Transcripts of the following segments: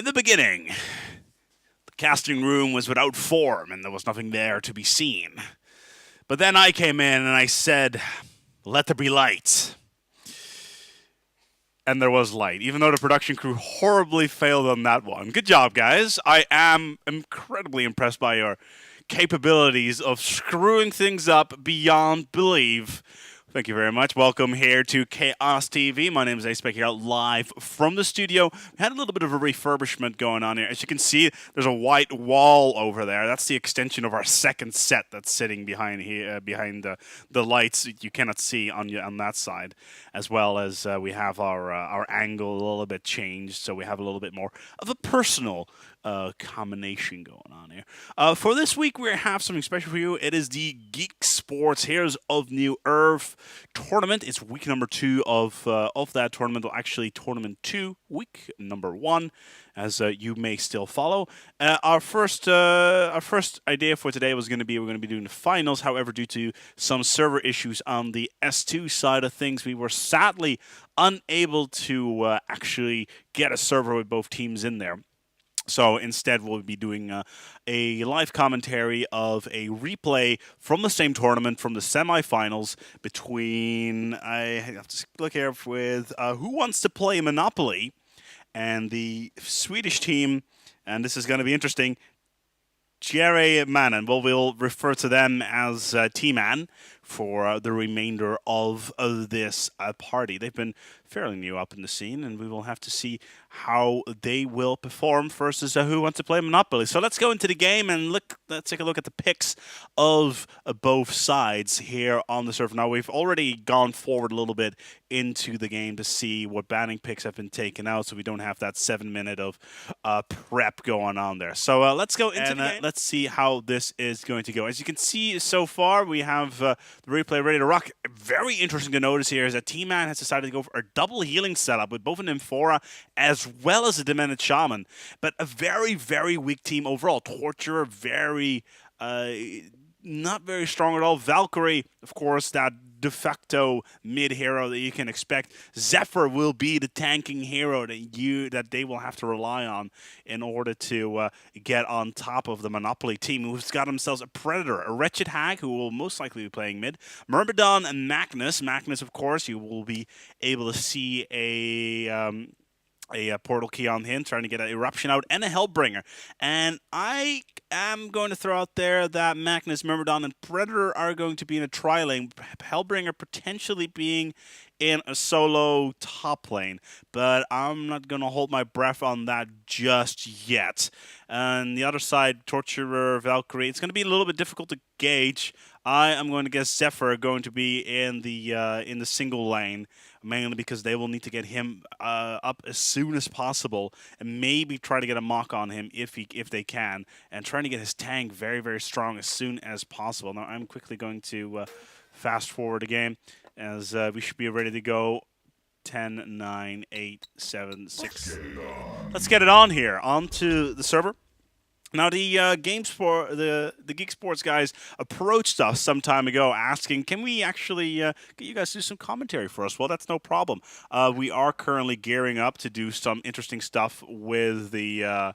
In the beginning, the casting room was without form and there was nothing there to be seen. But then I came in and I said, "Let there be light." And there was light, even though the production crew horribly failed on that one. Good job, guys. I am incredibly impressed by your capabilities of screwing things up beyond belief. Thank you very much. Welcome here to Kaos TV. My name is Aspec here, live from the studio. We had a little bit of a refurbishment going on here. As you can see, there's a white wall over there. That's the extension of our second set that's sitting behind here, behind the lights you cannot see on that side, as well as we have our angle a little bit changed, so we have a little bit more of a personal combination going on here. For this week, we have something special for you. It is the Geek Sports Heroes of New Earth tournament. It's week number 2 of that tournament. Well, actually, tournament 2, week number 1, as you may still follow. Our first idea for today was going to be we're going to be doing the finals. However, due to some server issues on the S2 side of things, we were sadly unable to actually get a server with both teams in there. So instead, we'll be doing a live commentary of a replay from the same tournament, from the semifinals between, I have to look here, with Who Wants to Play Monopoly and the Swedish team, and this is going to be interesting, Jerry Mannen. Well, we'll refer to them as T-Man for the remainder of this party. They've been fairly new up in the scene, and we will have to see how they will perform versus Who Wants to Play Monopoly. So let's go into the game and let's take a look at the picks of both sides here on the server. Now, we've already gone forward a little bit into the game to see what banning picks have been taken out, so we don't have that 7-minute of prep going on there. So let's go into the game. Let's see how this is going to go. As you can see so far, we have the replay ready to rock. Very interesting to notice here is that T-Man has decided to go for a double healing setup with both an Amphora as well as a Demented Shaman. But a very, very weak team overall. Torturer, very not very strong at all. Valkyrie, of course, that de facto mid hero that you can expect. Zephyr will be the tanking hero that they will have to rely on in order to get on top of the Monopoly team, who's got themselves a Predator, a Wretched Hag, who will most likely be playing mid, Myrmidon and Magnus. Magnus, of course, you will be able to see a portal key on him, trying to get an Eruption out, and a Hellbringer. And I am going to throw out there that Magnus, Myrmidon, and Predator are going to be in a tri-lane, Hellbringer potentially being in a solo top lane, but I'm not going to hold my breath on that just yet. And the other side, Torturer, Valkyrie, it's going to be a little bit difficult to gauge. I am going to guess Zephyr going to be in the single lane, mainly because they will need to get him up as soon as possible, and maybe try to get a mock on him if they can, and trying to get his tank very, very strong as soon as possible. Now, I'm quickly going to fast forward the game, as we should be ready to go. 10, 9, 8, 7, 6. Let's get it on here, onto the server. Now, the the Geek Sports guys approached us some time ago asking, can we actually get you guys to do some commentary for us? Well, that's no problem. We are currently gearing up to do some interesting stuff with the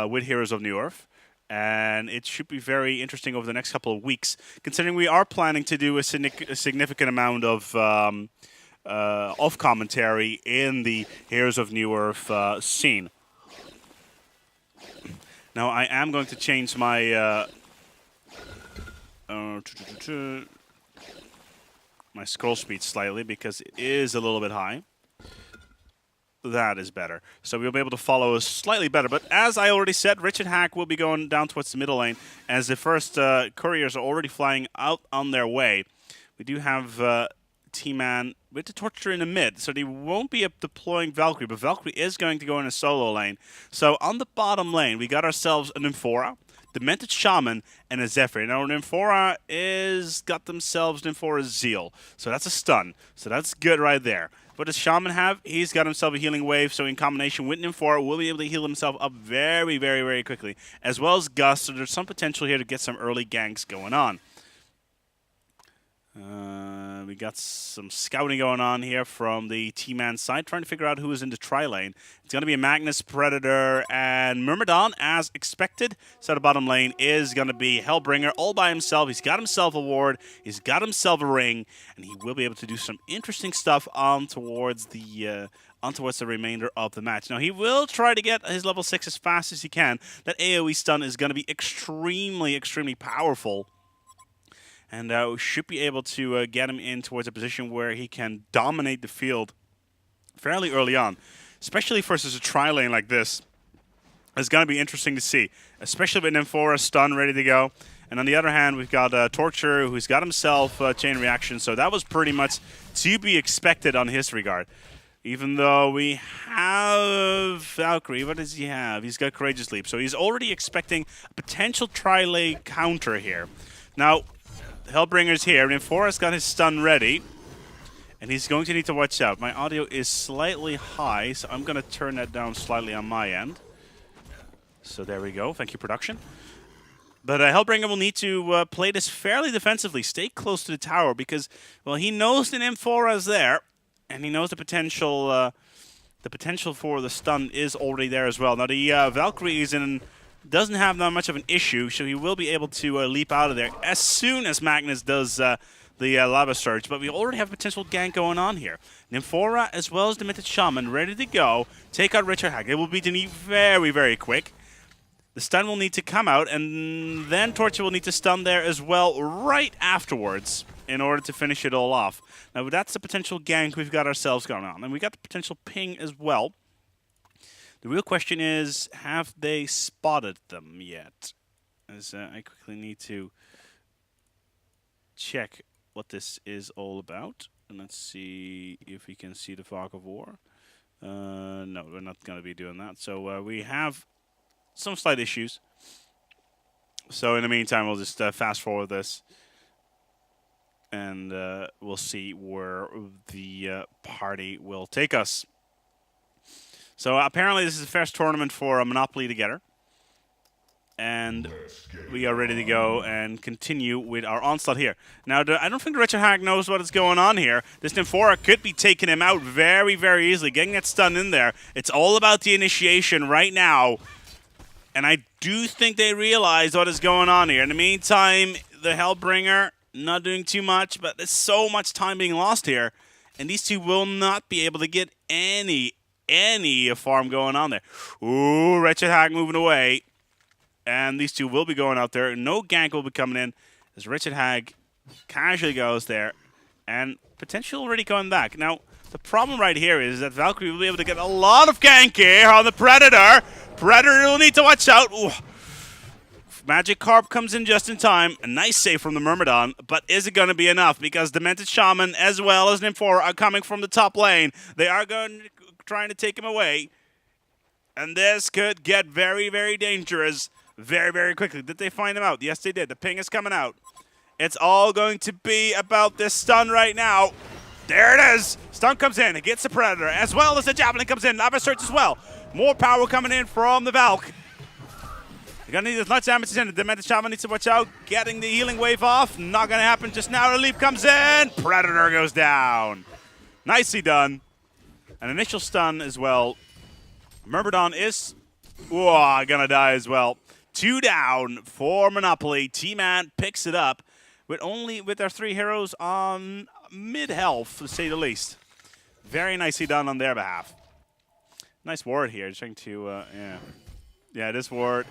with Heroes of New Earth, and it should be very interesting over the next couple of weeks, considering we are planning to do a significant amount of commentary in the Heroes of New Earth scene. Now, I am going to change my my scroll speed slightly because it is a little bit high. That is better. So we'll be able to follow us slightly better. But as I already said, Wretched Hag will be going down towards the middle lane as the first couriers are already flying out on their way. We do have T-Man with the Torturer in the mid, so they won't be deploying Valkyrie, but Valkyrie is going to go in a solo lane. So on the bottom lane, we got ourselves an Amphora, Demented Shaman, and a Zephyr. Now, an Amphora got themselves an Amphora's Zeal, so that's a stun. So that's good right there. What does Shaman have? He's got himself a healing wave, so in combination with an Amphora, will be able to heal himself up very, very, very quickly, as well as Gus, so there's some potential here to get some early ganks going on. We got some scouting going on here from the T-Man side, trying to figure out who is in the tri-lane. It's going to be Magnus, Predator, and Myrmidon, as expected. So the bottom lane is going to be Hellbringer all by himself. He's got himself a ward, he's got himself a ring, and he will be able to do some interesting stuff on towards the remainder of the match. Now, he will try to get his level 6 as fast as he can. That AoE stun is going to be extremely, extremely powerful. And we should be able to get him in towards a position where he can dominate the field fairly early on. Especially versus a tri-lane like this. It's going to be interesting to see. Especially with Nymphora stun ready to go. And on the other hand, we've got Torture, who's got himself chain reaction. So that was pretty much to be expected on his regard. Even though we have Valkyrie, what does he have? He's got Courageous Leap. So he's already expecting a potential tri-lane counter here. Now, Hellbringer's here. Nymphora's got his stun ready. And he's going to need to watch out. My audio is slightly high, so I'm going to turn that down slightly on my end. So there we go. Thank you, production. But Hellbringer will need to play this fairly defensively. Stay close to the tower because, well, he knows the Nymphora is there. And he knows the potential for the stun is already there as well. Now, the Valkyrie is doesn't have that much of an issue, so he will be able to leap out of there as soon as Magnus does the Lava Surge. But we already have a potential gank going on here. Nymphora as well as the Mythic Shaman ready to go. Take out Richard Hag. It will be very, very quick. The stun will need to come out, and then Torture will need to stun there as well right afterwards in order to finish it all off. Now, that's the potential gank we've got ourselves going on. And we got the potential ping as well. The real question is, have they spotted them yet? As I quickly need to check what this is all about. And let's see if we can see the Fog of War. No, we're not going to be doing that. So we have some slight issues. So in the meantime, we'll just fast forward this. And we'll see where the party will take us. So apparently this is the first tournament for a Monopoly together. And we are ready to go and continue with our onslaught here. Now, I don't think the Richard Hag knows what is going on here. This Nymphora could be taking him out very, very easily. Getting that stun in there. It's all about the initiation right now. And I do think they realize what is going on here. In the meantime, the Hellbringer not doing too much, but there's so much time being lost here. And these two will not be able to get any farm going on there. Ooh, Wretched Hag moving away. And these two will be going out there. No gank will be coming in as Wretched Hag casually goes there. And potentially already going back. Now, the problem right here is that Valkyrie will be able to get a lot of gank here on the Predator. Predator will need to watch out. Ooh. Magic Carp comes in just in time. A nice save from the Myrmidon, but is it going to be enough? Because Demented Shaman as well as Nymphora are coming from the top lane. They are trying to take him away. And this could get very, very dangerous very, very quickly. Did they find him out? Yes, they did. The ping is coming out. It's all going to be about this stun right now. There it is. Stun comes in. It gets the Predator as well as the Javelin comes in. Lava Surge as well. More power coming in from the Valk. You're going to need as much damage as in. The Demented Shaman needs to watch out. Getting the healing wave off. Not going to happen just now. The leap comes in. Predator goes down. Nicely done. An initial stun as well. Myrmidon is going to die as well. 2 down for Monopoly. T-Man picks it up with our 3 heroes on mid-health, to say the least. Very nicely done on their behalf. Nice ward here. Just trying to, yeah, this ward,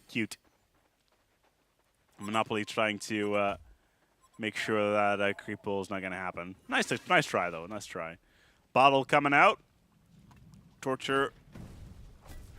cute. Monopoly trying to make sure that creep pull is not going to happen. Nice try, though. Nice try. Bottle coming out. Torture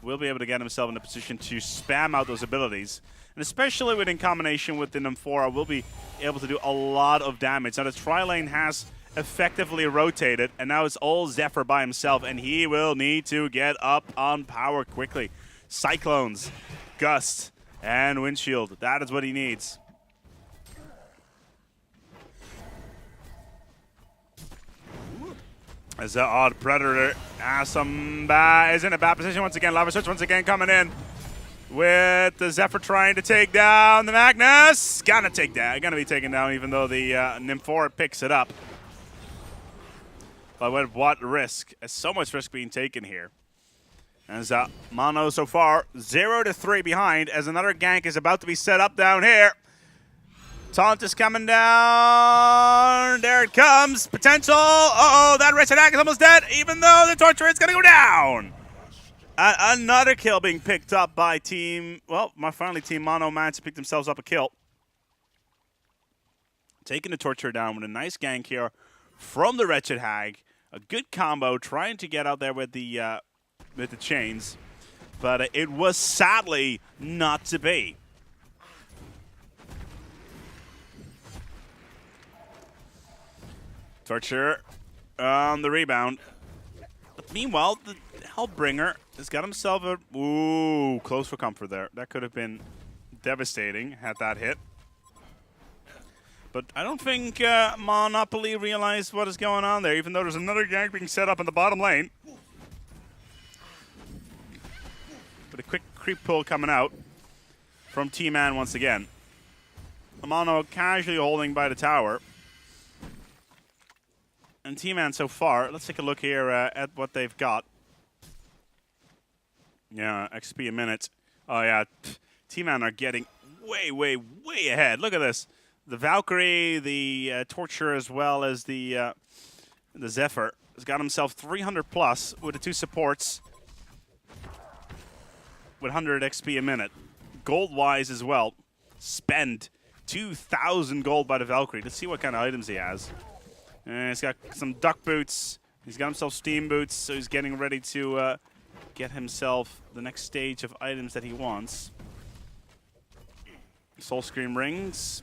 will be able to get himself in a position to spam out those abilities. And especially in combination with the Nymphora, will be able to do a lot of damage. Now the tri-lane has effectively rotated, and now it's all Zephyr by himself, and he will need to get up on power quickly. Cyclones, Gust, and Windshield. That is what he needs. As the odd Predator is in a bad position once again. Lava Surge once again coming in. with the Zephyr trying to take down the Magnus. Gonna be taken down, even though the Nymphora picks it up. But with what risk? So much risk being taken here. As Mono so far 0-3 behind, as another gank is about to be set up down here. Taunt is coming down. There it comes. Potential. Uh-oh, that Wretched Hag is almost dead, even though the Torture is going to go down. Another kill being picked up by team, well, finally Team Mono managed to pick themselves up a kill. Taking the Torture down with a nice gank here from the Wretched Hag. A good combo, trying to get out there with the chains. But it was sadly not to be. Torture on the rebound. But meanwhile, the Hellbringer has got himself a... Ooh, close for comfort there. That could have been devastating had that hit. But I don't think Monopoly realized what is going on there, even though there's another gank being set up in the bottom lane. But a quick creep pull coming out from T-Man once again. Mono casually holding by the tower. And T-Man so far, let's take a look here at what they've got. Yeah, XP a minute. Oh yeah, T-Man are getting way, way, way ahead. Look at this. The Valkyrie, the Torture, as well as the Zephyr has got himself 300 plus with the two supports with 100 XP a minute. Gold-wise as well. Spend 2,000 gold by the Valkyrie. Let's see what kind of items he has. He's got some duck boots. He's got himself steam boots, so he's getting ready to get himself the next stage of items that he wants. Soul Scream rings.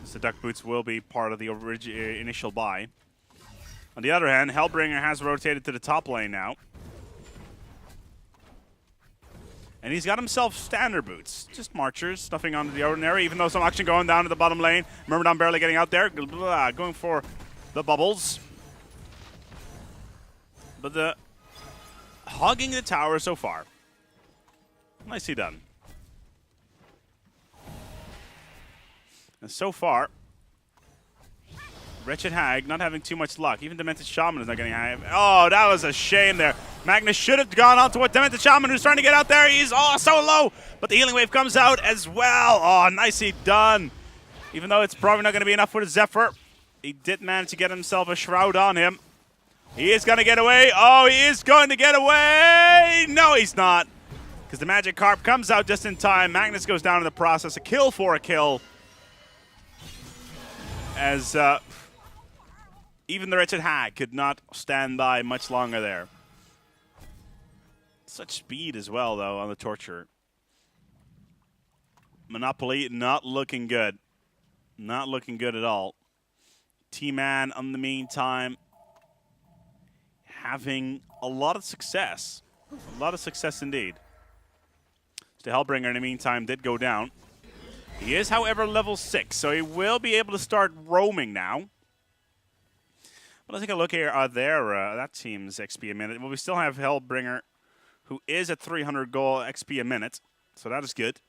So the duck boots will be part of the initial buy. On the other hand, Hellbringer has rotated to the top lane now. And he's got himself standard boots. Just marchers, nothing out of the ordinary, even though some action going down to the bottom lane. Myrmidon barely getting out there, going for the bubbles. But the hogging the tower so far. Nicely done. And so far, Wretched Hag not having too much luck. Even Demented Shaman is not getting high. Oh, that was a shame there. Magnus should have gone on to what Demented Shaman, who's trying to get out there. He's so low, but the healing wave comes out as well. Oh, nicely done. Even though it's probably not going to be enough for the Zephyr, he did manage to get himself a shroud on him. He is going to get away. Oh, he is going to get away. No, he's not, because the Magic Carp comes out just in time. Magnus goes down in the process. A kill for a kill. As even the Wretched Hag could not stand by much longer there. Such speed as well, though, on the Torture. Monopoly not looking good. Not looking good at all. T-Man, in the meantime, having a lot of success. A lot of success indeed. The Hellbringer, in the meantime, did go down. He is, however, level 6, so he will be able to start roaming now. But let's take a look here at that team's XP a minute. Well, we still have Hellbringer, who is at 300 gold XP a minute, so that is good.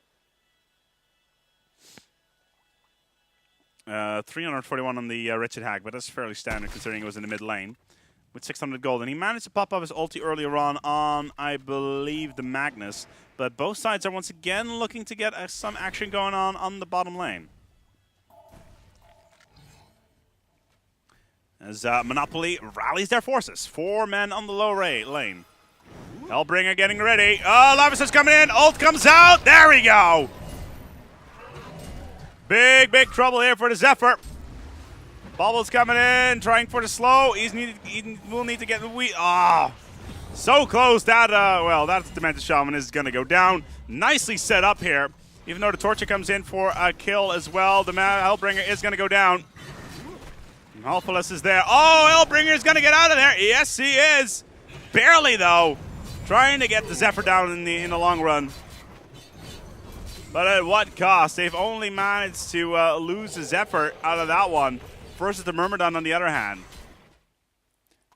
341 on the Wretched Hag, but that's fairly standard considering it was in the mid lane. With 600 gold, and he managed to pop up his ulti earlier on, I believe, the Magnus. But both sides are once again looking to get some action going on the bottom lane. As Monopoly rallies their forces. 4 men on the low lane. Hellbringer getting ready. Oh, Lavis is coming in. Ult comes out. There we go. Big, big trouble here for the Zephyr. Bubbles coming in, trying for the slow. He will need to get the so close that that Demented Shaman is going to go down. Nicely set up here. Even though the Torture comes in for a kill as well, the Hellbringer is going to go down. Malphilus is there. Oh, Hellbringer is going to get out of there. Yes, he is. Barely though. Trying to get the Zephyr down in the long run. But at what cost? They've only managed to lose the Zephyr out of that one. Versus the Myrmidon on the other hand.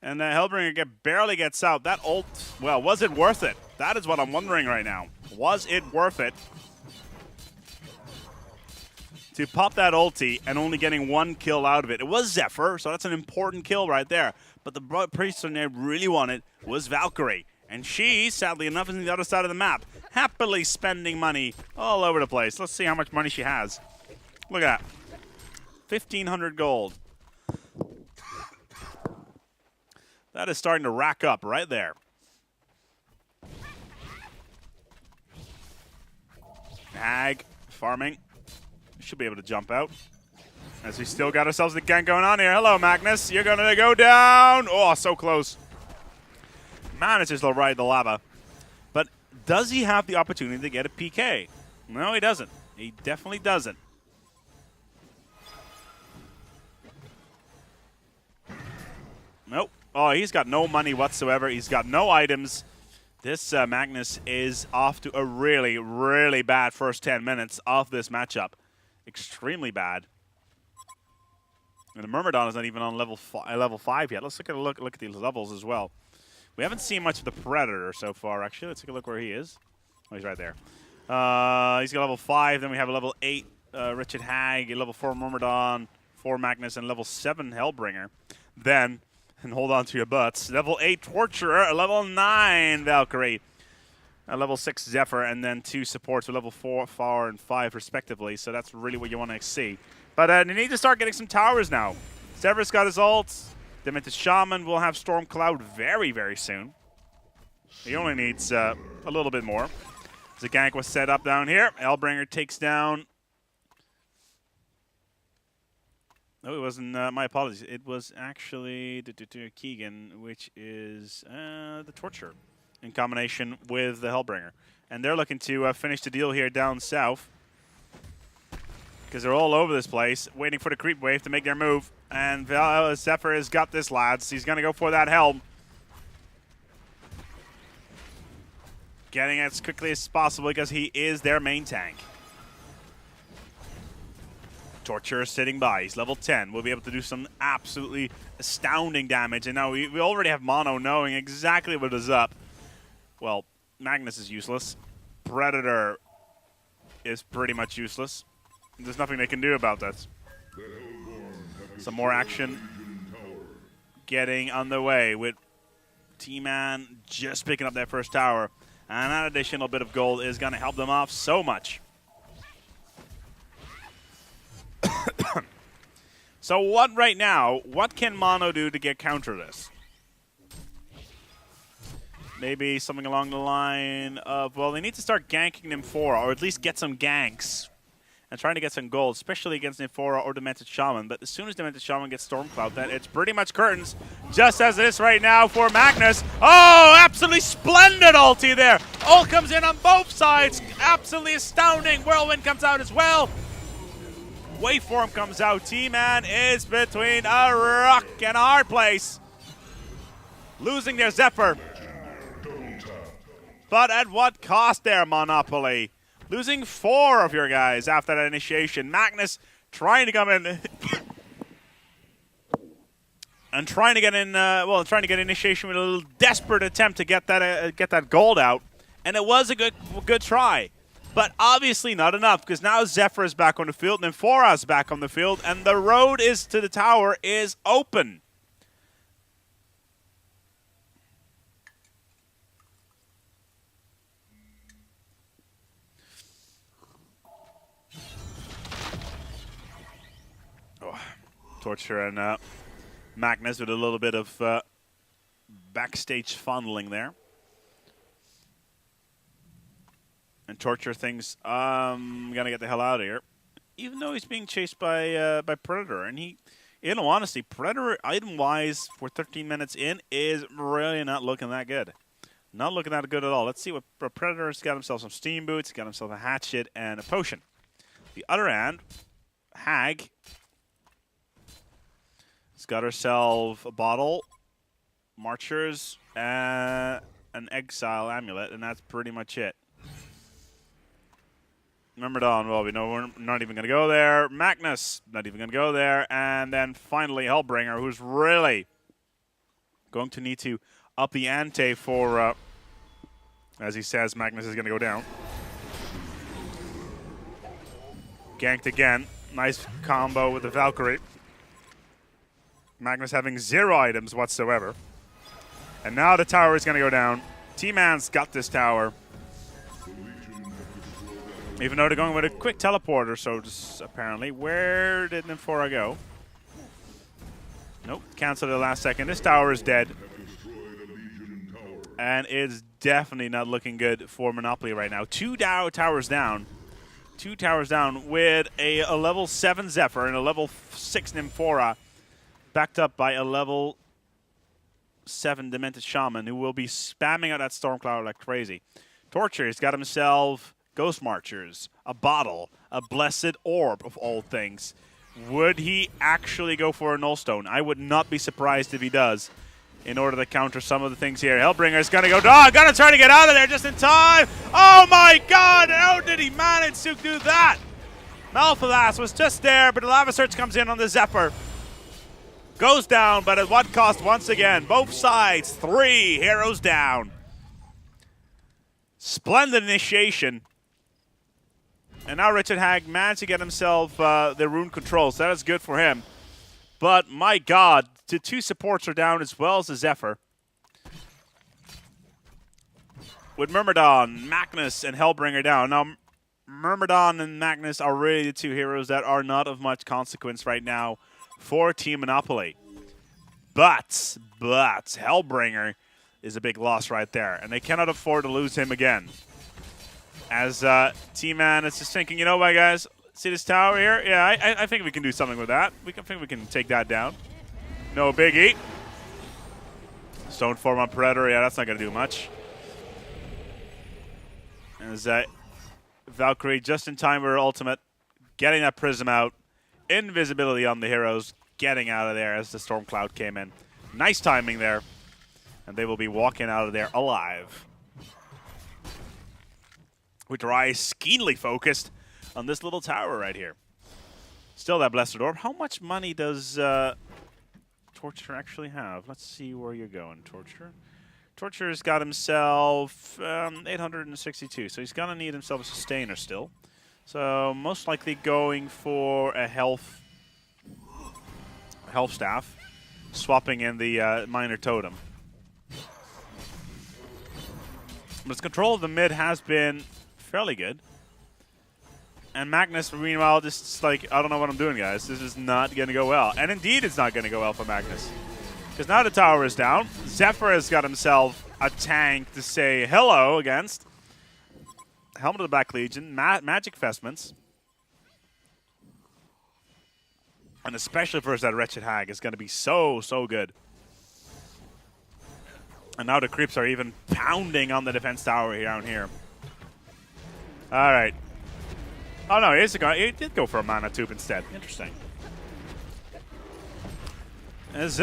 And Hellbringer barely gets out. That ult, well, was it worth it? That is what I'm wondering right now. Was it worth it to pop that ulti and only getting 1 kill out of it? It was Zephyr, so that's an important kill right there. But the person they really wanted was Valkyrie. And she, sadly enough, is on the other side of the map, happily spending money all over the place. Let's see how much money she has. Look at that. 1,500 gold. That is starting to rack up right there. Hag farming. Should be able to jump out. As we still got ourselves the gank going on here. Hello, Magnus. You're going to go down. Oh, so close. Manages to ride the lava. But does he have the opportunity to get a PK? No, he doesn't. He definitely doesn't. Nope. Oh, he's got no money whatsoever. He's got no items. This Magnus is off to a really, really bad first 10 minutes of this matchup. Extremely bad. And the Myrmidon is not even on level 5 yet. Let's look at these levels as well. We haven't seen much of the Predator so far, actually. Let's take a look where he is. Oh, he's right there. He's got level 5. Then we have a level 8 Richard Hag, a level 4 Myrmidon, 4 Magnus, and level 7 Hellbringer. Then, and hold on to your butts, level 8 Torturer, a level 9 Valkyrie, a level 6 Zephyr, and then 2 supports with level 4, 4, and 5 respectively. So that's really what you want to see. But they need to start getting some towers now. Severus got his ult. Demented Shaman will have Storm Cloud very, very soon. He only needs a little bit more. The gank was set up down here. Hellbringer takes down... No, it wasn't. My apologies. It was actually Keegan, which is the Torture in combination with the Hellbringer. And they're looking to finish the deal here down south. Because they're all over this place, waiting for the creep wave to make their move. And Zephyr has got this, lads. He's going to go for that helm. Getting it as quickly as possible because he is their main tank. Torture sitting by. He's level 10. We'll be able to do some absolutely astounding damage. And now we already have Mono knowing exactly what is up. Well, Magnus is useless. Predator is pretty much useless. There's nothing they can do about that. Some more action getting underway with T-Man just picking up their first tower. And that additional bit of gold is going to help them off so much. So what right now, what can Mono do to get counter this? Maybe something along the line of, well, they need to start ganking Nymphora, or at least get some ganks. And trying to get some gold, especially against Nymphora or Demented Shaman. But as soon as Demented Shaman gets Stormcloud, then it's pretty much curtains, just as it is right now for Magnus. Oh, absolutely splendid ulti there. Ult comes in on both sides. Absolutely astounding. Whirlwind comes out as well. Waveform comes out. T-Man is between a rock and a hard place. Losing their Zephyr. But at what cost there, Monopoly? Losing 4 of your guys after that initiation. Magnus trying to come in and trying to get in. Trying to get initiation with a little desperate attempt to get that gold out, and it was a good try, but obviously not enough because now Zephyr is back on the field, and Nymphora is back on the field, and the road is to the tower is open. Torture and Magnus with a little bit of backstage funneling there. And Torture thinks, I'm going to get the hell out of here. Even though he's being chased by Predator. And he, in all honesty, Predator, item-wise, for 13 minutes in, is really not looking that good. Not looking that good at all. Let's see what Predator's got himself some steam boots, got himself a hatchet, and a potion. The other hand, Hag... got herself a bottle, marchers, an exile amulet, and that's pretty much it. Myrmidon, well, we know we're not even going to go there. Magnus, not even going to go there. And then finally Hellbringer, who's really Going to need to up the ante for, as he says, Magnus is going to go down. Ganked again. Nice combo with the Valkyrie. Magnus having 0 items whatsoever. And now the tower is going to go down. T-Man's got this tower. Even though they're going with a quick teleporter, so just apparently. Where did Nymphora go? Nope, canceled at the last second. This tower is dead. And it's definitely not looking good for Monopoly right now. 2 towers down. 2 towers down with a level 7 Zephyr and a level 6 Nymphora, backed up by a level 7 Demented Shaman, who will be spamming out that Stormcloud like crazy. Torture, he's got himself Ghost Marchers, a bottle, a Blessed Orb of all things. Would he actually go for a Nullstone? I would not be surprised if he does, in order to counter some of the things here. Hellbringer's gonna go, gonna try to get out of there just in time. Oh my god, how did he manage to do that? Malphalas was just there, but the Lava Surge comes in on the Zephyr. Goes down, but at what cost once again? Both sides, 3 heroes down. Splendid initiation. And now Richard Hag managed to get himself the rune controls. That is good for him. But my god, the 2 supports are down as well as the Zephyr. With Myrmidon, Magnus, and Hellbringer down. Now, Myrmidon and Magnus are really the 2 heroes that are not of much consequence right now for Team Monopoly. But Hellbringer is a big loss right there, and they cannot afford to lose him again. As T-Man is just thinking, you know what, guys? See this tower here? Yeah, I think we can do something with that. I think we can take that down. No biggie. Stone form on Predator. Yeah, that's not going to do much. As Valkyrie just in time with her ultimate, getting that prism out. Invisibility on the heroes, getting out of there as the Storm Cloud came in. Nice timing there. And they will be walking out of there alive. With their eyes keenly focused on this little tower right here. Still that Blessed Orb. How much money does Torture actually have? Let's see where you're going, Torture. Torture's got himself 862, so he's going to need himself a Sustainer still. So most likely going for a health staff, swapping in the Minor Totem. But his control of the mid has been fairly good. And Magnus, meanwhile, just like, I don't know what I'm doing, guys. This is not going to go well. And indeed, it's not going to go well for Magnus. Because now the tower is down. Zephyr has got himself a tank to say hello against. Helmet of the Black Legion, Magic Vestments. And especially versus that Wretched Hag is going to be so good. And now the creeps are even pounding on the defense tower down here. All right. Oh, no, he did go for a mana tube instead. Interesting. As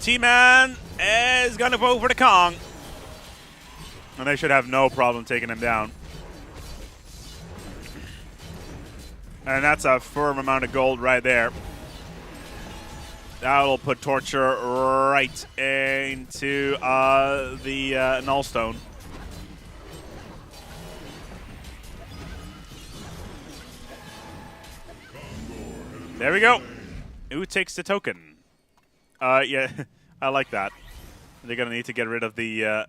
T-Man is going to go for the Kong. And they should have no problem taking him down. And that's a firm amount of gold right there. That'll put Torture right into the Nullstone. There we go. Who takes the token? Yeah, I like that. They're going to need to get rid of the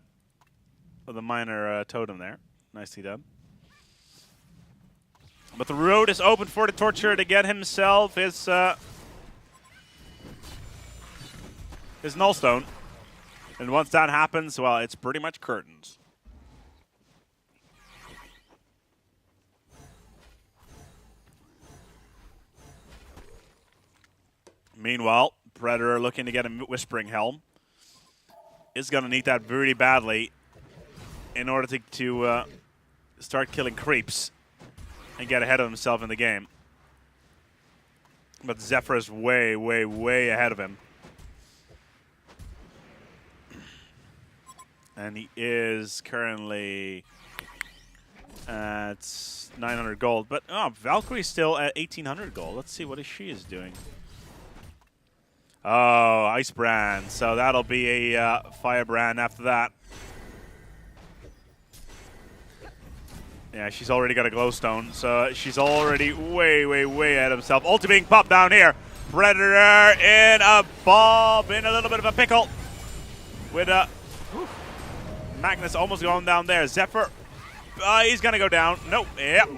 minor totem there. Nicely done. But the road is open for the Torturer to get himself his Nullstone. And once that happens, well, it's pretty much curtains. Meanwhile, Predator looking to get a Whispering Helm is going to need that very badly in order to start killing creeps and get ahead of himself in the game. But Zephyr is way, way, way ahead of him. And he is currently at 900 gold. But Valkyrie's still at 1,800 gold. Let's see what she is doing. Oh, Ice Brand. So that'll be a Fire Brand after that. Yeah, she's already got a Glowstone, so she's already way, way, way ahead of himself. Ulti being popped down here. Predator in a bob, in a little bit of a pickle. With Magnus almost going down there. Zephyr, he's going to go down. Nope, yep.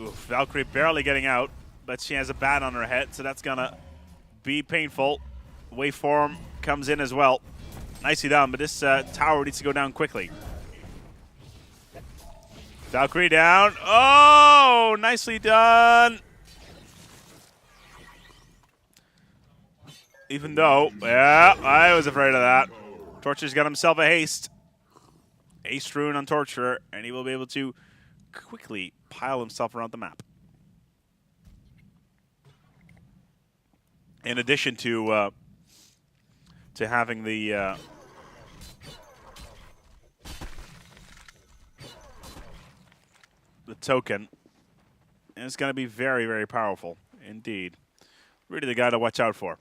Oof, Valkyrie barely getting out, but she has a bat on her head, so that's going to be painful. Waveform comes in as well. Nicely done, but this tower needs to go down quickly. Valkyrie down. Oh, nicely done. Even though, yeah, I was afraid of that. Torture's got himself a haste. Haste rune on Torture, and he will be able to quickly pile himself around the map. In addition to having the token, and it's going to be very, very powerful indeed. Really the guy to watch out for.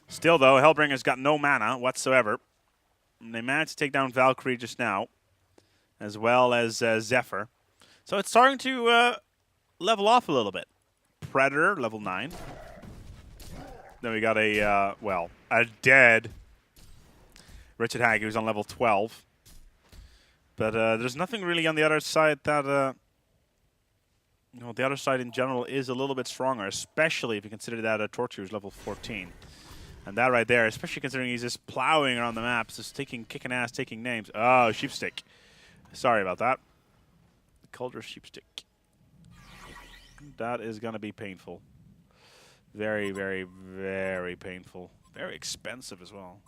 Still, though, Hellbringer's got no mana whatsoever. And they managed to take down Valkyrie just now, as well as Zephyr. So it's starting to level off a little bit. Predator, level 9. Then we got a, a dead Richard Hag, who's on level 12. But there's nothing really on the other side that, the other side in general is a little bit stronger, especially if you consider that Torture is level 14. And that right there, especially considering he's just plowing around the map, just kicking ass, taking names. Oh, Sheepstick. Sorry about that. Cauldron Sheepstick. That is going to be painful. Very, very, very painful. Very expensive as well.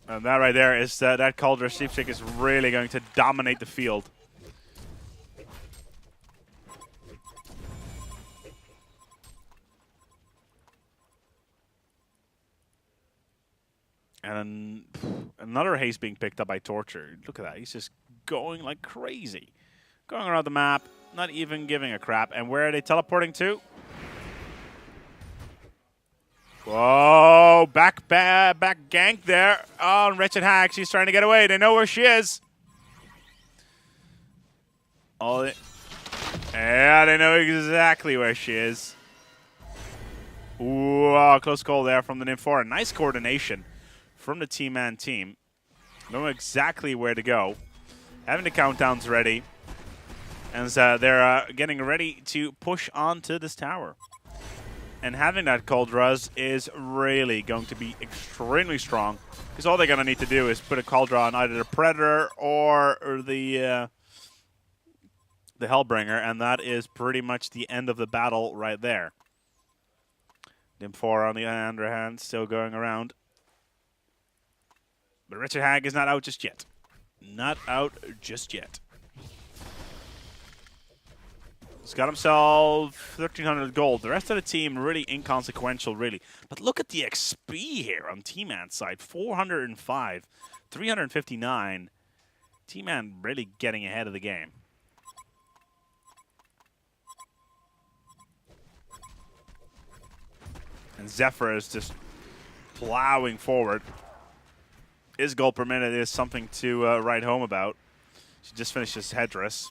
And that right there is that Cauldron Sheepstick is really going to dominate the field. And another haste being picked up by Torture. Look at that. He's just going like crazy. Going around the map, not even giving a crap. And where are they teleporting to? Whoa, back gank there on Wretched Hag. She's trying to get away. They know where she is. Yeah, they know exactly where she is. Ooh, close call there from the Nymphora. Nice coordination from the T-Man team. Know exactly where to go. Having the countdowns ready. And they're getting ready to push onto this tower. And having that Cold Ruz is really going to be extremely strong. Because all they're going to need to do is put a Cauldron on either the Predator or the Hellbringer. And that is pretty much the end of the battle right there. Nymphora, on the other hand, still going around. But Richard Hag is not out just yet. Not out just yet. He's got himself 1,300 gold. The rest of the team really inconsequential, really. But look at the XP here on T-Man's side. 405, 359. T-Man really getting ahead of the game. And Zephyr is just plowing forward. His gold per minute is something to write home about. She just finished his headdress.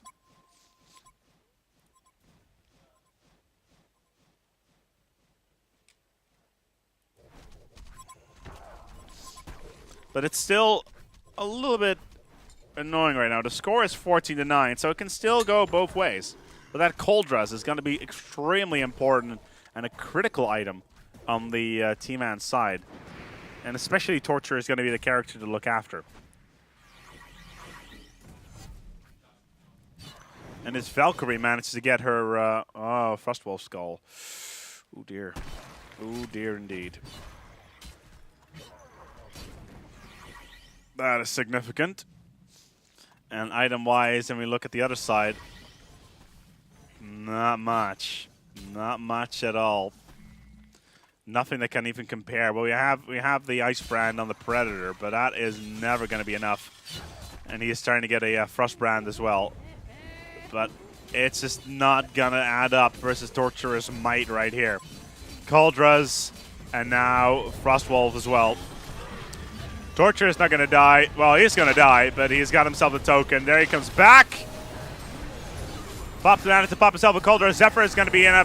But it's still a little bit annoying right now. The score is 14-9, so it can still go both ways. But that Cold Ruz is going to be extremely important and a critical item on the T-Man side. And especially Torture is going to be the character to look after. And this Valkyrie manages to get her Frostwolf Skull. Oh dear. Oh dear indeed. That is significant. And item-wise, and we look at the other side, not much. Not much at all. Nothing that can even compare. Well, we have the Ice Brand on the Predator, but that is never going to be enough. And he is starting to get a Frost Brand as well. But it's just not going to add up versus Torturous Might right here. Cauldras, and now Frostwolf as well. Torturous not going to die. Well, he's going to die, but he's got himself a token. There he comes back. Pops down to pop himself a Cauldron. Zephyr is going to be in a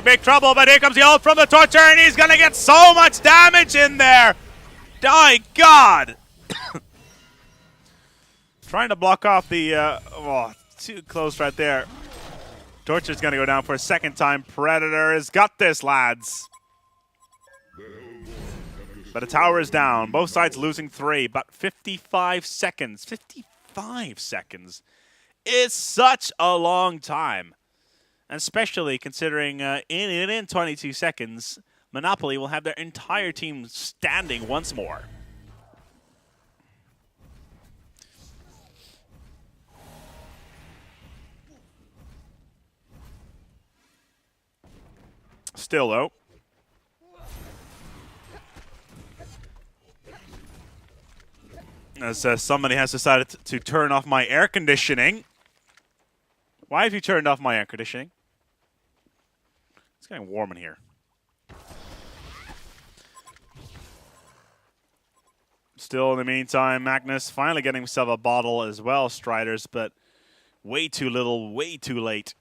big trouble, but here comes the ult from the Torture, and he's going to get so much damage in there. My God. Trying to block off the, too close right there. Torture's going to go down for a second time. Predator has got this, lads. But the tower is down. Both sides losing 3, but 55 seconds. 55 seconds. It's such a long time, and especially considering in 22 seconds, Monopoly will have their entire team standing once more. Still, though, as somebody has decided to turn off my air conditioning. Why have you turned off my air conditioning? It's getting warm in here. Still, in the meantime, Magnus finally getting himself a bottle as well, Striders, but way too little, way too late.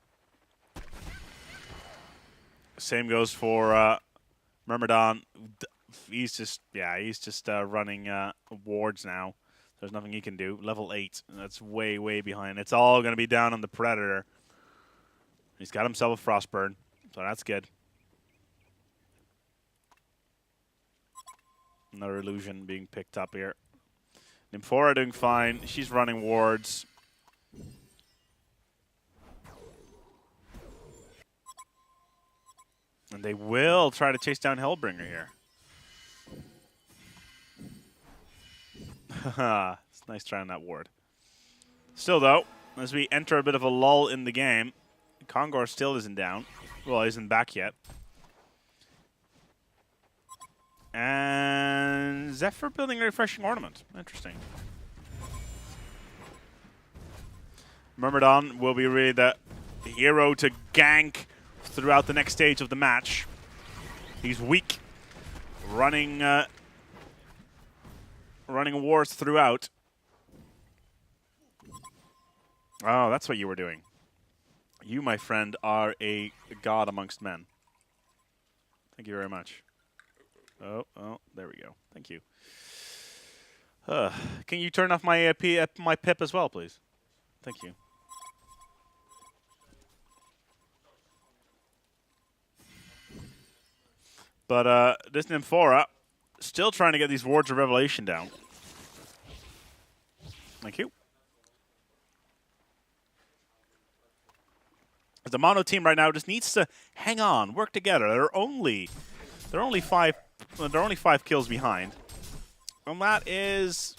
Same goes for Myrmidon. He's just running wards now. There's nothing he can do. Level 8. That's way behind. It's all going to be down on the Predator. He's got himself a Frostburn, so that's good. Another illusion being picked up here. Nymphora doing fine. She's running wards. And they will try to chase down Hellbringer here. It's nice trying that ward. Still, though, as we enter a bit of a lull in the game, Kongor still isn't down. Well, he isn't back yet. And Zephyr building a refreshing ornament. Interesting. Myrmidon will be really the hero to gank throughout the next stage of the match. He's weak, running wars throughout. Oh, that's what you were doing. You, my friend, are a god amongst men. Thank you very much. Oh, there we go. Thank you. Can you turn off my my pip as well, please? Thank you. But this Nymphora still trying to get these wards of revelation down. Thank you. The mono team right now just needs to hang on, work together. They're only 5 kills behind. And that is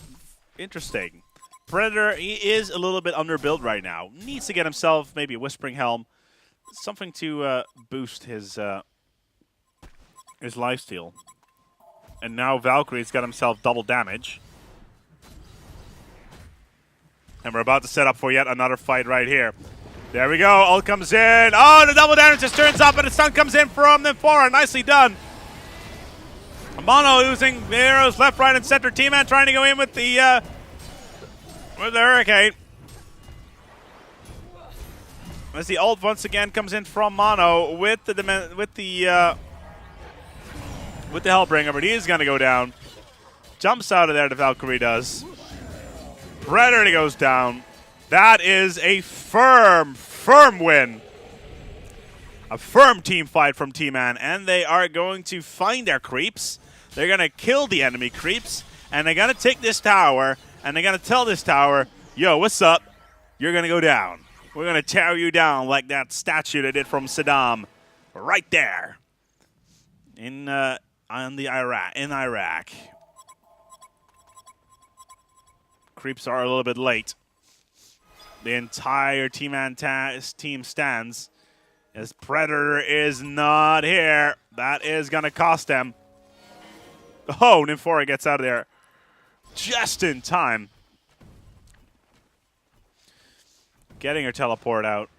interesting. Predator, he is a little bit underbuilt right now. Needs to get himself maybe a Whispering Helm, something to boost his lifesteal. And now Valkyrie's got himself double damage. And we're about to set up for yet another fight right here. There we go. Ult comes in. Oh, the double damage just turns up, and the stun comes in from Nymphora. Nicely done. Mono using arrows left, right, and center. T-Man trying to go in with the Hurricane. As the ult once again comes in from Mono with the Hellbringer, but he is going to go down. Jumps out of there, the Valkyrie does. Predator goes down. That is a firm win. A firm team fight from T-Man, and they are going to find their creeps. They're going to kill the enemy creeps, and they're going to take this tower, and they're going to tell this tower, yo, what's up? You're going to go down. We're going to tear you down like that statue they did from Saddam right there in Iraq. Creeps are a little bit late. The entire T-Man team stands as Predator is not here. that is going to cost them. Oh, Nymphora gets out of there just in time. Getting her teleport out.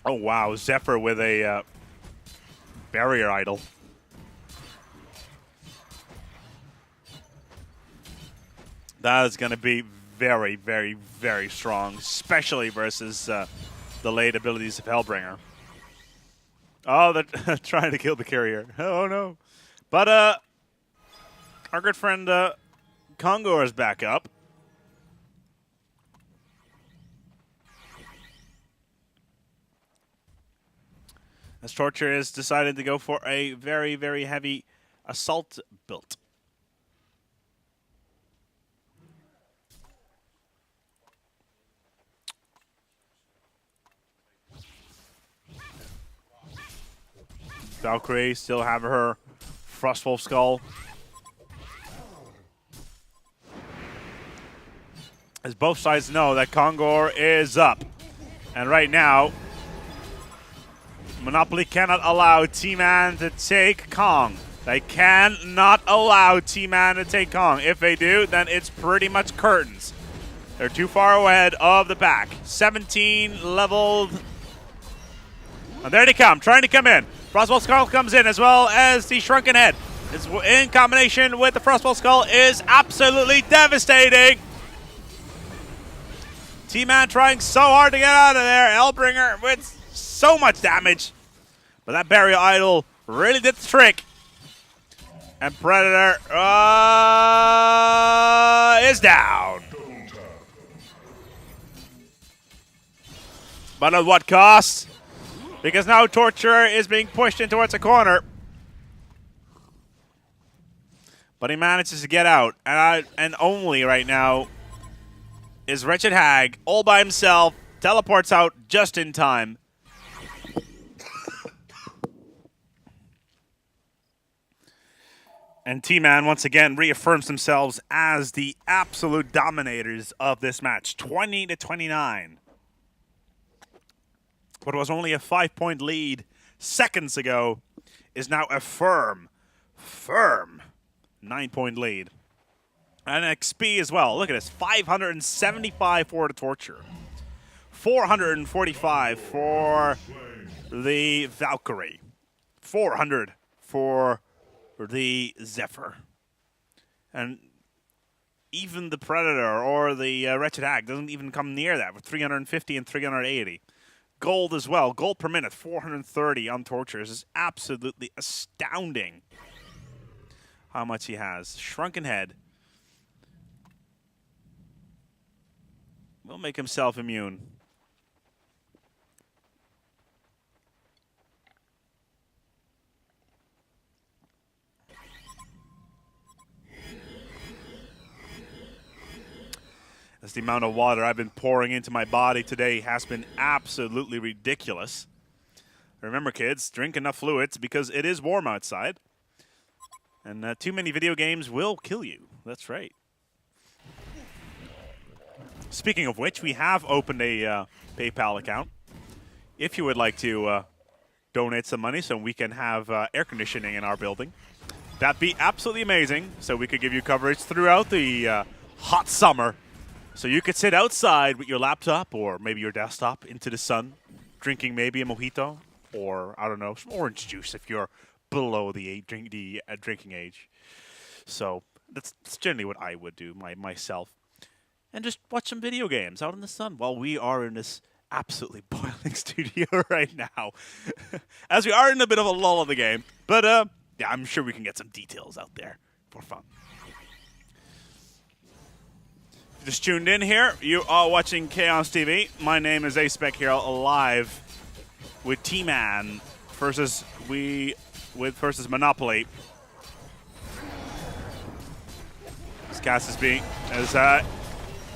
Oh, wow. Zephyr with a barrier idol. That is going to be very, very, very strong, especially versus the late abilities of Hellbringer. Oh, they're trying to kill the carrier. Oh, no. But our good friend Kongor is back up. As Torture has decided to go for a very, very heavy assault build. Valkyrie still have her Frostwolf Skull. As both sides know that Kongor is up. And right now, Monopoly cannot allow T-Man to take Kong. They cannot allow T-Man to take Kong. If they do, then it's pretty much curtains. They're too far ahead of the pack. 17 leveled. And there they come, trying to come in. Frostwolf Skull comes in as well as the Shrunken Head. It's in combination with the Frostwolf Skull is absolutely devastating. T-Man trying so hard to get out of there. Hellbringer with so much damage. But that barrier idol really did the trick. And Predator is down. But at what cost? Because now Torture is being pushed in towards a corner. But he manages to get out. And only right now is Wretched Hag all by himself. Teleports out just in time. And T-Man once again reaffirms themselves as the absolute dominators of this match. 20-29. What was only a 5-point lead seconds ago is now a firm 9-point lead. And XP as well. Look at this. 575 for the Torture. 445 for the Valkyrie. 400 for the Zephyr. And even the Predator or the Wretched Hag doesn't even come near that with 350 and 380. Gold as well. Gold per minute, 430 on Tortures is absolutely astounding how much he has. Shrunken Head will make himself immune. As the amount of water I've been pouring into my body today has been absolutely ridiculous. Remember, kids, drink enough fluids because it is warm outside. And too many video games will kill you. That's right. Speaking of which, we have opened a PayPal account. If you would like to donate some money so we can have air conditioning in our building, that'd be absolutely amazing. So we could give you coverage throughout the hot summer. So you could sit outside with your laptop or maybe your desktop into the sun, drinking maybe a mojito or, I don't know, some orange juice if you're below the drinking age. So that's generally what I would do myself. And just watch some video games out in the sun while we are in this absolutely boiling studio right now. As we are in a bit of a lull of the game. But yeah, I'm sure we can get some details out there for fun. Just tuned in here, you are watching Kaos TV. My name is Aspec here, live with T-Man versus Monopoly. This cast is being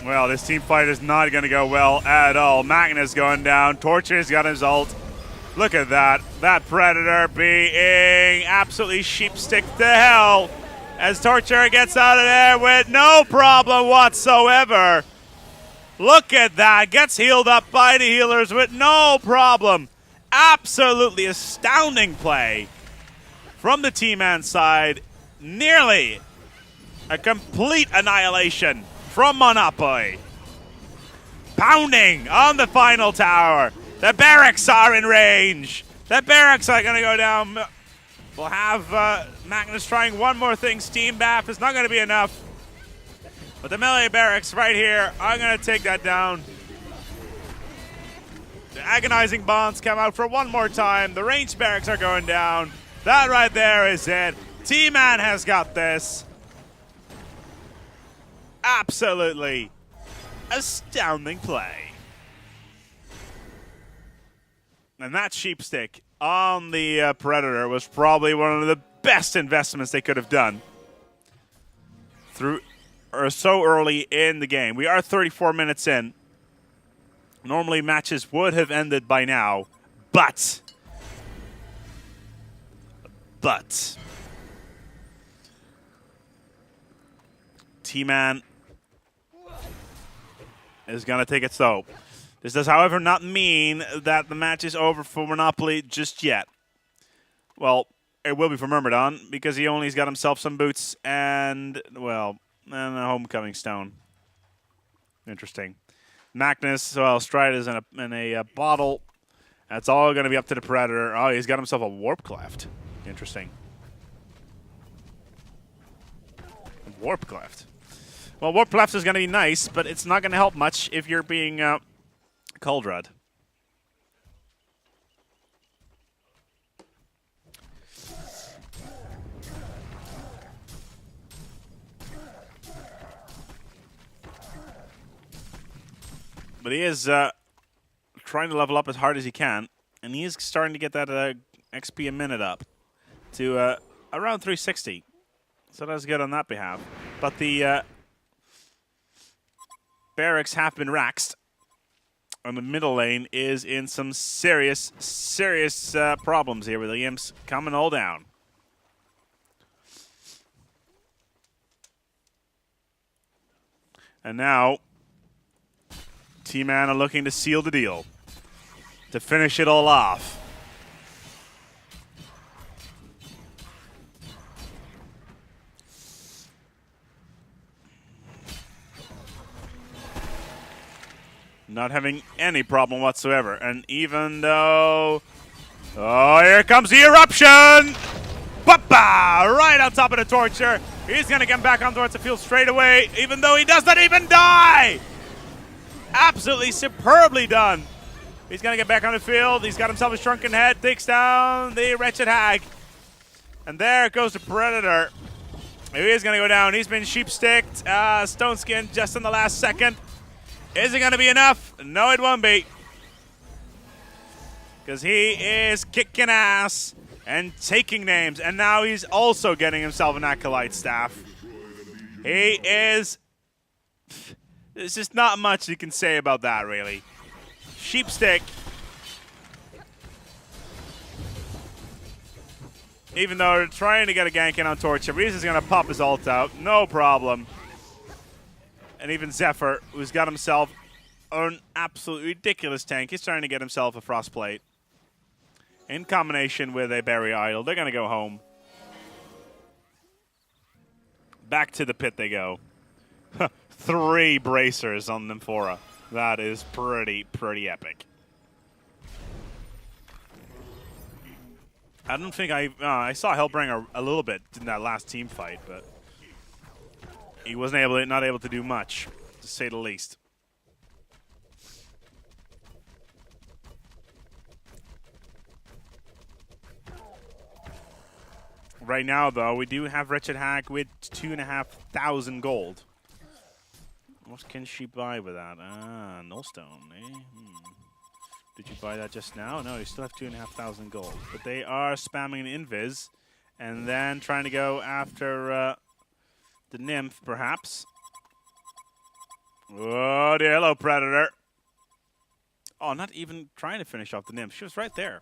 well, this team fight is not going to go well at all. Magnus going down. Torture's got his ult. Look at that. That Predator being absolutely sheepsticked to hell. As Torture gets out of there with no problem whatsoever. Look at that. Gets healed up by the healers with no problem. Absolutely astounding play from the T-Man side. Nearly a complete annihilation from Monopoly. Pounding on the final tower. The barracks are in range. The barracks are going to go down. We'll have Magnus trying one more thing. Steam Bath is not going to be enough. But the melee barracks right here are going to take that down. The agonizing bonds come out for one more time. The ranged barracks are going down. That right there is it. T-Man has got this. Absolutely astounding play. And that sheepstick on the Predator was probably one of the best investments they could have done so early in the game. We are 34 minutes in. Normally matches would have ended by now, but T-Man is going to take it slow. This does, however, not mean that the match is over for Monopoly just yet. Well, it will be for Myrmidon because he only's got himself some boots and, well, and a homecoming stone. Interesting. Magnus, well, Stride is in a bottle. That's all going to be up to the Predator. Oh, he's got himself a Warp Cleft. Interesting. Warp Cleft. Well, Warp Cleft is going to be nice, but it's not going to help much if you're being Kuldrud. But he is trying to level up as hard as he can, and he is starting to get that XP a minute up to around 360. So that's good on that behalf. But the barracks have been raxed, and the middle lane is in some serious problems here with the imps coming all down. And now T-Man are looking to seal the deal, to finish it all off. Not having any problem whatsoever. And even though... Oh, here comes the eruption! Papa! Right on top of the torture. He's going to come back on towards the field straight away, even though he does not even die! Absolutely superbly done. He's going to get back on the field. He's got himself a shrunken head. Takes down the wretched hag. And there goes the Predator. He is going to go down. He's been sheep-sticked. Stone Skin just in the last second. Is it going to be enough? No, it won't be. Because he is kicking ass and taking names. And now he's also getting himself an Acolyte staff. He is... There's just not much you can say about that, really. Sheepstick. Even though they're trying to get a gank in on Torture, Reese is going to pop his ult out. No problem. And even Zephyr, who's got himself an absolutely ridiculous tank, he's trying to get himself a Frostplate. In combination with a Berry Idol, they're going to go home. Back to the pit they go. 3 bracers on Nymphora. That is pretty epic. I don't think I saw Hellbringer a little bit in that last team fight, but he wasn't not able to do much, to say the least. Right now, though, we do have Wretched Hack with 2,500 gold. What can she buy with that? Ah, Nullstone, eh? Did you buy that just now? No, you still have 2,500 gold. But they are spamming an Invis and then trying to go after the Nymph, perhaps. Oh, the Hello Predator. Oh, not even trying to finish off the Nymph. She was right there.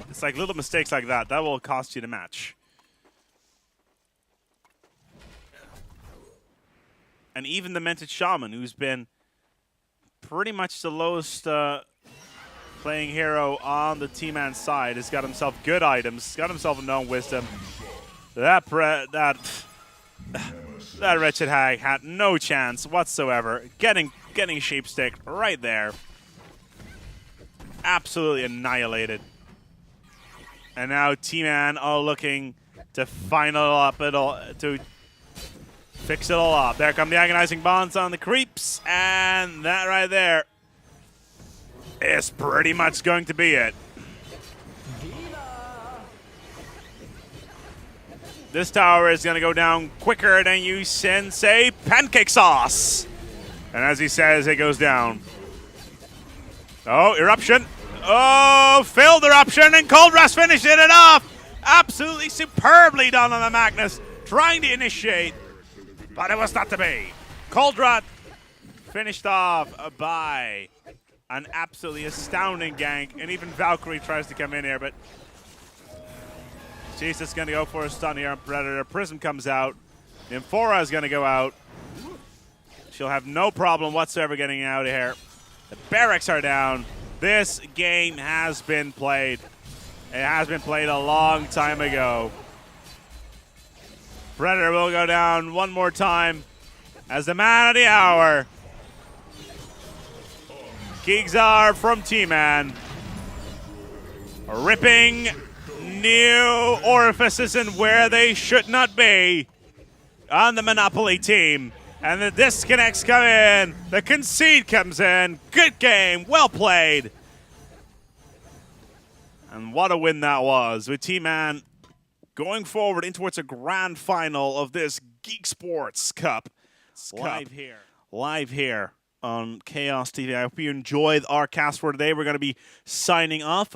It's like little mistakes like that. That will cost you the match. And even the Mented Shaman, who's been pretty much the lowest playing hero on the T-Man side. He's got himself good items, got himself a known wisdom. That wretched hag had no chance whatsoever. Getting sheepstick right there. Absolutely annihilated. And now T-Man are looking to to fix it all up. There come the agonizing bonds on the creeps, and that right there is pretty much going to be it. This tower is going to go down quicker than you sensei pancake sauce. And as he says, it goes down. Oh, eruption. Oh, failed eruption, and Cold Rust finishing it off. Absolutely superbly done on the Magnus, trying to initiate, but it was not to be. Cold Rust finished off by an absolutely astounding gank, and even Valkyrie tries to come in here, but she's just going to go for a stun here on Predator. Prism comes out. Nymphora is going to go out. She'll have no problem whatsoever getting out of here. The barracks are down. This game has been played. It has been played a long time ago. Predator will go down one more time as the man of the hour. Geegzar from T-Man. Ripping new orifices in where they should not be on the Monopoly team. And the disconnects come in. The concede comes in. Good game. Well played. And what a win that was, with T-Man going forward in towards a grand final of this Geek Sports Cup. Live here on Kaos TV. I hope you enjoyed our cast for today. We're going to be signing off.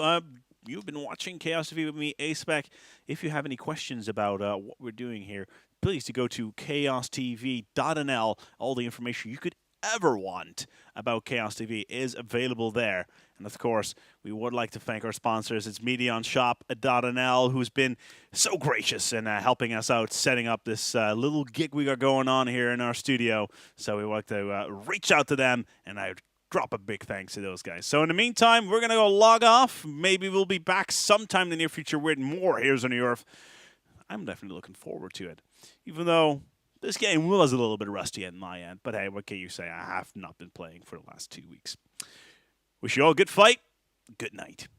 You've been watching Kaos TV with me, A-Spec. If you have any questions about what we're doing here, please go to kaostv.nl. All the information you could ever want about Kaos TV is available there. And of course, we would like to thank our sponsors. It's MediaOnShop.nl, who's been so gracious in helping us out, setting up this little gig we got going on here in our studio. So we want to reach out to them, and I drop a big thanks to those guys. So in the meantime, we're going to go log off. Maybe we'll be back sometime in the near future with more Heroes on the Earth. I'm definitely looking forward to it, even though this game was a little bit rusty at my end. But hey, what can you say? I have not been playing for the last 2 weeks. Wish you all a good fight. Good night.